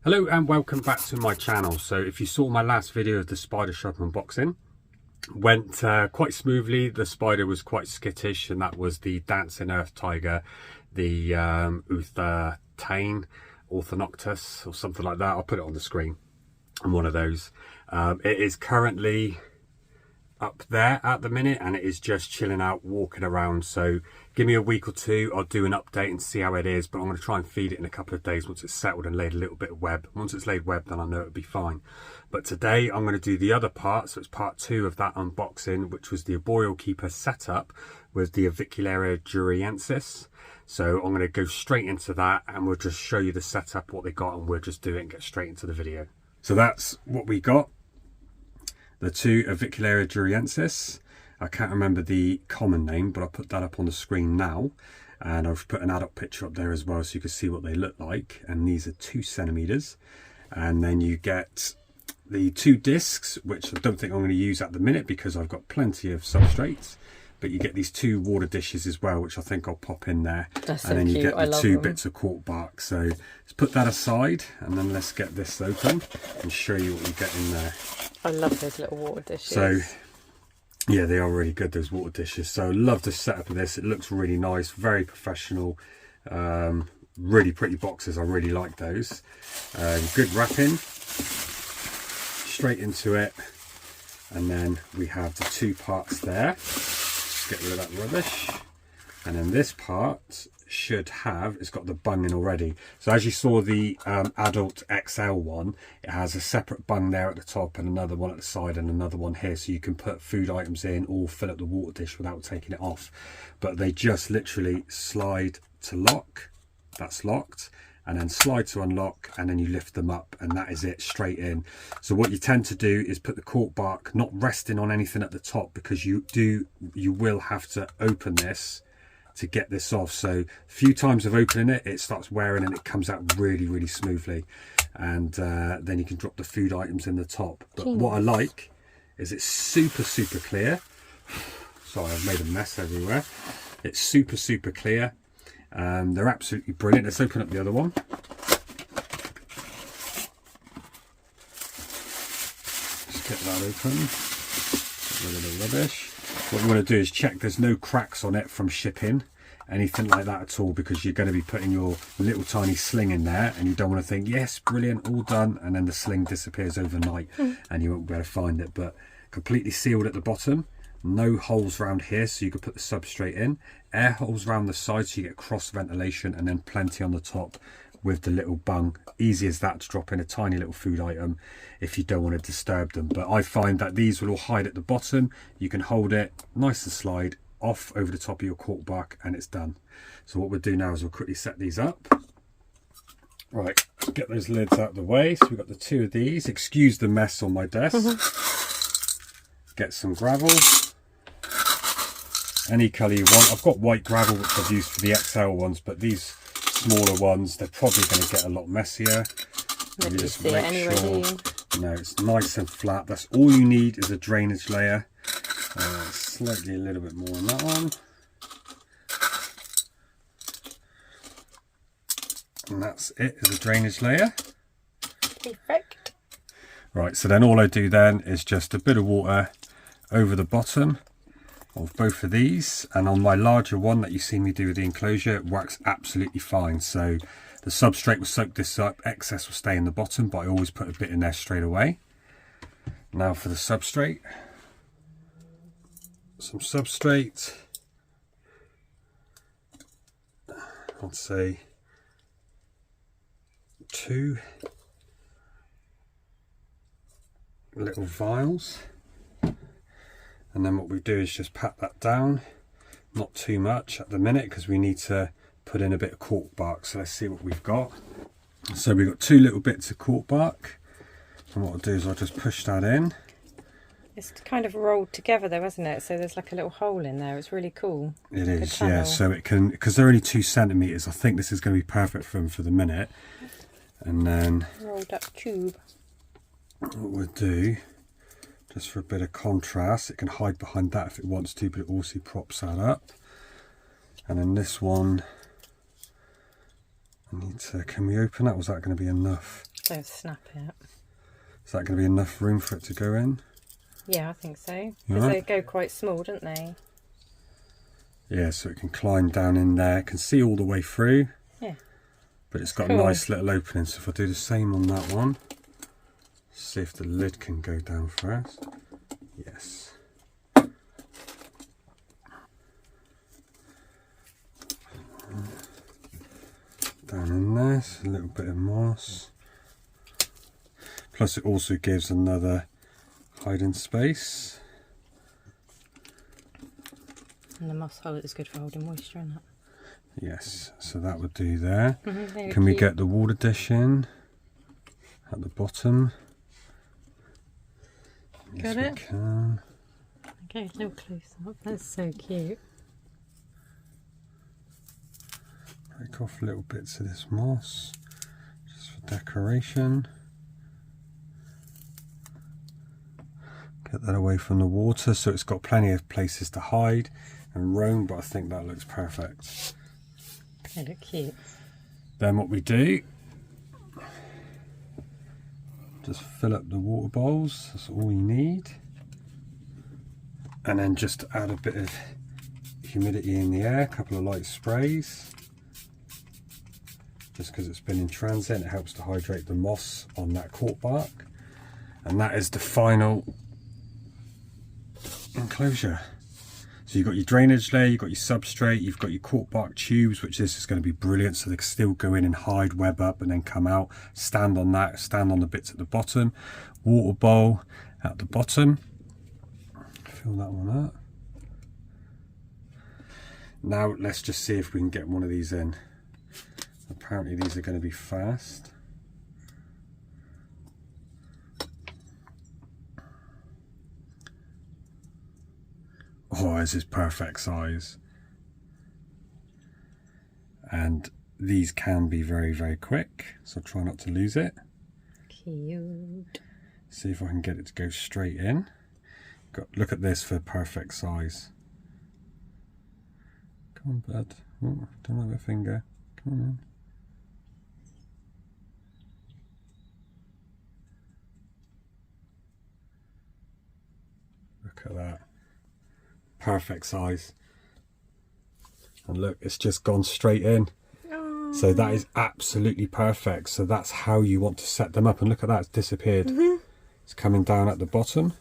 Hello and welcome back to my channel. So if you saw my last video of the Spidershop unboxing, went quite smoothly. The spider was quite skittish, and that was the dancing earth tiger, the Tane Orthodontus or something like that. I'll put it on the screen. I'm one of those. It is currently up there at the minute and it is just chilling out, walking around. So give me a week or two, I'll do an update and see how it is, but I'm going to try and feed it in a couple of days once it's settled and laid a little bit of web. Once it's laid web, then I know it'll be fine. But today I'm going to do the other part, so it's part 2 of that unboxing, which was the arboreal keeper setup with the Avicularia duriensis. So I'm going to go straight into that and we'll just show you the setup, what they got, and we'll just do it and get straight into the video. So that's what we got. The 2 Avicularia duriensis. I can't remember the common name, but I'll put that up on the screen now. And I've put an adult picture up there as well so you can see what they look like. And these are 2 centimeters. And then you get the 2 discs, which I don't think I'm going to use at the minute because I've got plenty of substrates. But you get these 2 water dishes as well, which I think I'll pop in there. That's and then so you cute. get the 2 bits of cork bark. So let's put that aside and then let's get this open and show you what we get in there. I love those little water dishes. So yeah, they are really good, those water dishes. So I love the setup of this. It looks really nice, very professional. Really pretty boxes. I really like those. Good wrapping. Straight into it. And then we have the 2 parts there. Get rid of that rubbish. And then this part should have, it's got the bung in already. So as you saw the adult XL one, it has a separate bung there at the top and another one at the side and another one here, so you can put food items in or fill up the water dish without taking it off. But they just literally slide to lock, that's locked, and then slide to unlock, and then you lift them up, and that is it, straight in. So what you tend to do is put the cork bark not resting on anything at the top, because you will have to open this to get this off. So a few times of opening it, it starts wearing and it comes out really smoothly, and then you can drop the food items in the top. But what I like is it's super clear. Sorry, I've made a mess everywhere. It's super clear. They're absolutely brilliant. Let's open up the other one. Just get that open. Get rid of the rubbish. What you want to do is check there's no cracks on it from shipping, anything like that at all, because you're going to be putting your little tiny sling in there and you don't want to think, yes, brilliant, all done, and then the sling disappears overnight and you won't be able to find it. But completely sealed at the bottom, no holes around here so you can put the substrate in, air holes around the side so you get cross ventilation, and then plenty on the top with the little bung. Easy as that to drop in a tiny little food item if you don't want to disturb them. But I find that these will all hide at the bottom. You can hold it nice and slide off over the top of your cork bark and it's done. So what we'll do now is we'll quickly set these up. Right, get those lids out of the way. So we've got the 2 of these. Excuse the mess on my desk. Get some gravel, any colour you want. I've got white gravel which I've used for the XL ones, but these smaller ones, they're probably going to get a lot messier. You just make sure, no, it's nice and flat. That's all you need is a drainage layer. Slightly a little bit more on that one. And that's it, as a drainage layer. Perfect. Right, so then all I do then is just a bit of water over the bottom of both of these, and on my larger one that you see me do with the enclosure, it works absolutely fine. So the substrate will soak this up, excess will stay in the bottom, but I always put a bit in there straight away. Now for the substrate, some substrate, I'd say 2 little vials. And then what we do is just pat that down, not too much at the minute because we need to put in a bit of cork bark. So let's see what we've got. So we've got 2 little bits of cork bark, and what I'll do is I'll just push that in. It's kind of rolled together though, isn't it? So there's like a little hole in there. It's really cool. It is, yeah. So it can, because they're only 2 centimeters, I think this is going to be perfect for them for the minute. And then rolled up tube. What we'll do, just for a bit of contrast, it can hide behind that if it wants to, but it also props that up. And then this one, I need to, can we open that? Was that going to be enough? So snap it. Is that going to be enough room for it to go in? Yeah, I think so. Because they go quite small, don't they? Yeah, so it can climb down in there. It can see all the way through. Yeah. But it's got a nice little opening. So if I do the same on that one, see if the lid can go down first. Yes. Down in there, so a little bit of moss. Plus it also gives another hiding space. And the moss hole is good for holding moisture in it. Yes, so that would do there. Can we get the water dish in at the bottom? Got yes, it? We can. Okay, a little close up. That's so cute. Break off little bits of this moss just for decoration. Get that away from the water so it's got plenty of places to hide and roam, but I think that looks perfect. They look cute. Then what we do, just fill up the water bowls, that's all you need. And then just add a bit of humidity in the air, a couple of light sprays. Just because it's been in transit, it helps to hydrate the moss on that cork bark. And that is the final enclosure. So you've got your drainage layer, you've got your substrate, you've got your cork bark tubes, which this is going to be brilliant, so they can still go in and hide, web up, and then come out, stand on that, stand on the bits at the bottom. Water bowl at the bottom. Fill that one up. Now let's just see if we can get one of these in. Apparently these are going to be fast. Oh, this is perfect size. And these can be very, very quick, so try not to lose it. Cute. See if I can get it to go straight in. Look at this for perfect size. Come on, bud. Oh, don't have a finger. Come on. Look at that. Perfect size. And look, it's just gone straight in. Aww. So that is absolutely perfect. So that's how you want to set them up. And look at that, it's disappeared. It's coming down at the bottom.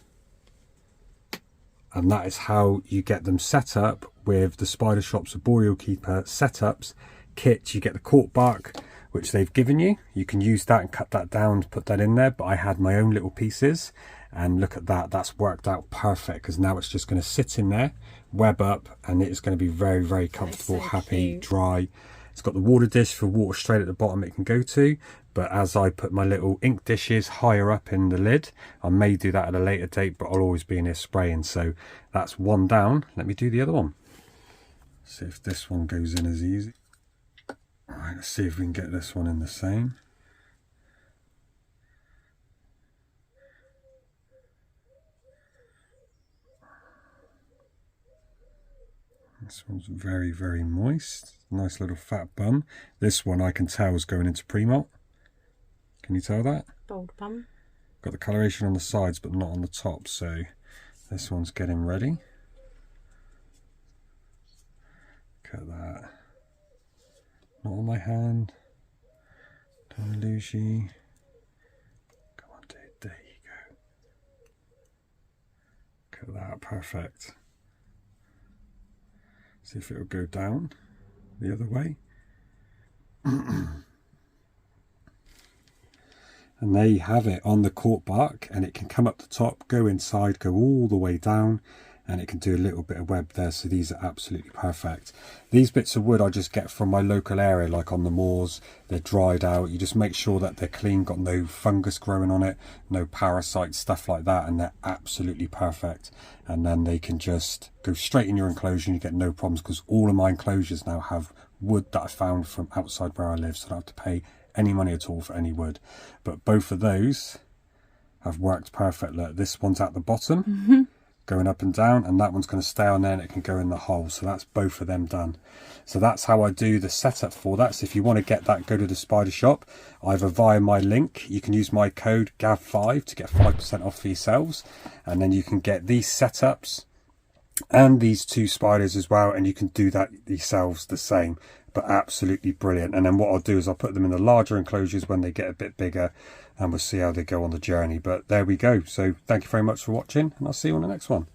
And that is how you get them set up with the Spidershop's Arboreal Keeper setups kit. You get the cork bark, which they've given you. You can use that and cut that down to put that in there. But I had my own little pieces. And look at that, that's worked out perfect, because now it's just going to sit in there, web up, and it's going to be very, very comfortable, happy, cute. Dry. It's got the water dish for water straight at the bottom it can go to, but as I put my little ink dishes higher up in the lid, I may do that at a later date, but I'll always be in here spraying. So that's one down. Let me do the other one. See if this one goes in as easy. All right, let's see if we can get this one in the same. This one's very, very moist. Nice little fat bum. This one I can tell is going into pre-malt. Can you tell that? Bold bum. Got the coloration on the sides but not on the top, so this one's getting ready. Look at that. Not on my hand. Don't lose you. Come on, dude. There you go. Look at that. Perfect. See if it'll go down the other way. And there you have it on the cork bark, and it can come up the top, go inside, go all the way down, and it can do a little bit of web there. So these are absolutely perfect. These bits of wood I just get from my local area, like on the moors. They're dried out. You just make sure that they're clean, got no fungus growing on it, no parasites, stuff like that, and they're absolutely perfect. And then they can just go straight in your enclosure and you get no problems, because all of my enclosures now have wood that I found from outside where I live, so I don't have to pay any money at all for any wood. But both of those have worked perfect. Look, this one's at the bottom. going up and down, and that one's going to stay on there and it can go in the hole. So that's both of them done. So that's how I do the setup for that. So if you want to get that, go to the Spidershop, either via my link. You can use my code GAV5 to get 5% off for yourselves, and then you can get these setups and these 2 spiders as well, and you can do that yourselves the same. But absolutely brilliant. And then what I'll do is I'll put them in the larger enclosures when they get a bit bigger, and we'll see how they go on the journey. But there we go. So thank you very much for watching, and I'll see you on the next one.